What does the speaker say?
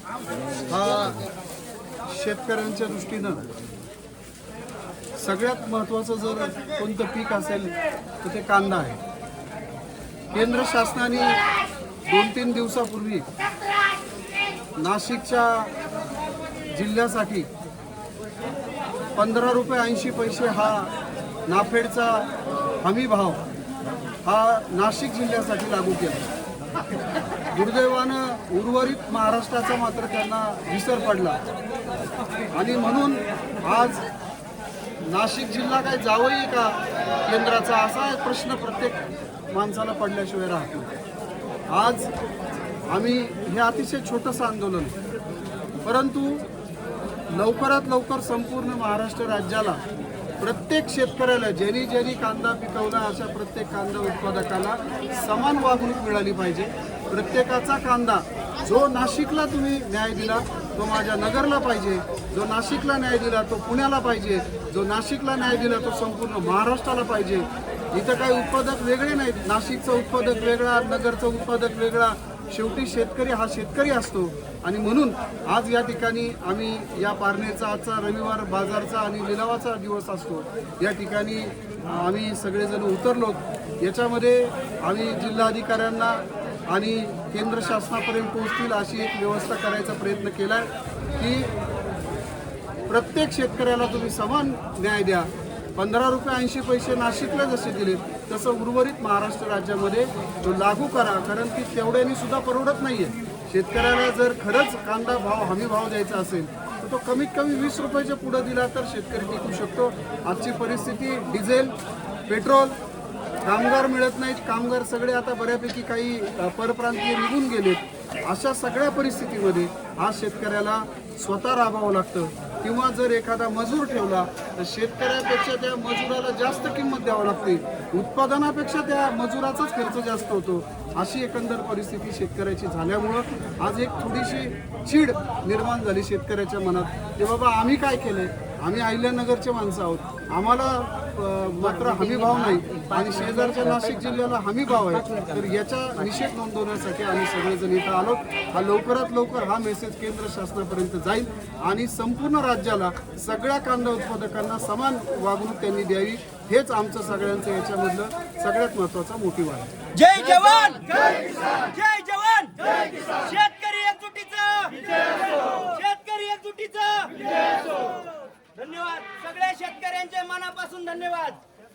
हा शेतकऱ्यांच्या दृष्टीनं सगळ्यात महत्त्वाचं जर कोणतं पीक असेल तर ते कांदा आहे. केंद्र शासनाने 2-3 दिवसापूर्वी नाशिकच्या जिल्ह्यासाठी 15 रुपये 80 पैसे हा नाफेडचा हमी भाव हा नाशिक जिल्ह्यासाठी लागू केला. दुर्दैवानं उर्वरित महाराष्ट्राचा मात्र त्यांना विसर पडला आणि म्हणून आज नाशिक जिल्हा काय जावई का केंद्राचा असा प्रश्न प्रत्येक माणसाला पडल्याशिवाय राहत नाही. आज आम्ही हे अतिशय छोटंसं आंदोलन परंतु लवकरात लवकर संपूर्ण महाराष्ट्र राज्याला प्रत्येक शेतकऱ्याला ज्यांनी कांदा पिकवला अशा प्रत्येक कांदा उत्पादकाला समान वागणूक मिळाली पाहिजे. प्रत्येकाचा कांदा जो नाशिकला तुम्ही न्याय दिला तो माझ्या नगरला पाहिजे, जो नाशिकला न्याय दिला तो पुण्याला पाहिजे, जो नाशिकला न्याय दिला तो संपूर्ण महाराष्ट्राला पाहिजे. इथं काही उत्पादक वेगळे नाहीत. नाशिकचा उत्पादक वेगळा, नगरचा उत्पादक वेगळा. शेवटी शेतकरी हा शेतकरी असतो आणि म्हणून आज या ठिकाणी आम्ही या पारनेचा आजचा रविवार बाजारचा आणि लिलावाचा दिवस असतो. या ठिकाणी आम्ही सगळेजण उतरलो. याच्यामध्ये आम्ही जिल्हाधिकाऱ्यांना आणि केंद्र शासनापर्यंत पोहोचतील अशी एक व्यवस्था करायचा प्रयत्न केला आहे की प्रत्येक शेतकऱ्याला तुम्ही समान न्याय द्या. 15 रुपये 80 पैसे नाशिकला जसे दिले तसं उर्वरित महाराष्ट्र राज्यामध्ये तो लागू करा. कारण की तेवढ्याने सुद्धा परवडत नाहीये. शेतकऱ्याला जर खरंच कांदा भाव हमी भाव द्यायचा असेल तर तो कमीत कमी 20 रुपयाच्या पुढे दिला तर शेतकरी टिकू शकतो. आजची परिस्थिती डिझेल, पेट्रोल, कामगार मिळत नाहीत. कामगार सगळे आता बऱ्यापैकी काही परप्रांतीय निघून गेलेत. अशा सगळ्या परिस्थितीमध्ये आज शेतकऱ्याला स्वतः राबावं लागतं किंवा जर एखादा मजूर ठेवला तर शेतकऱ्यापेक्षा त्या मजुराला जास्त किंमत द्यावी लागते. उत्पादनापेक्षा त्या मजुराचाच खर्च जास्त होतो. अशी एकंदर परिस्थिती शेतकऱ्याची झाल्यामुळं आज एक थोडीशी चीड निर्माण झाली शेतकऱ्याच्या मनात की बाबा आम्ही काय केलंय, आम्ही अहिल्यानगरचे माणसं आहोत, आम्हाला मात्र हमी भाव नाही आणि शेजारच्या नाशिक जिल्ह्याला हमी भाव आहे. तर याचा निषेध नोंदवण्यासाठी आम्ही सगळेजण इथं आलो. हा लवकरात लवकर हा मेसेज केंद्र शासनापर्यंत जाईल आणि संपूर्ण राज्याला सगळ्या कांदा उत्पादकांना समान वागणूक त्यांनी द्यावी. हेच आमचं सगळ्यांचं याच्यामधलं सगळ्यात महत्त्वाचा मोटिव्ह आहे. जय जवान, जय जवान, शेतकरी एकजुटीचा, शेतकरी एकजुटीचा. धन्यवाद. सगळ्या शेतकऱ्यांचे मनापासून धन्यवाद.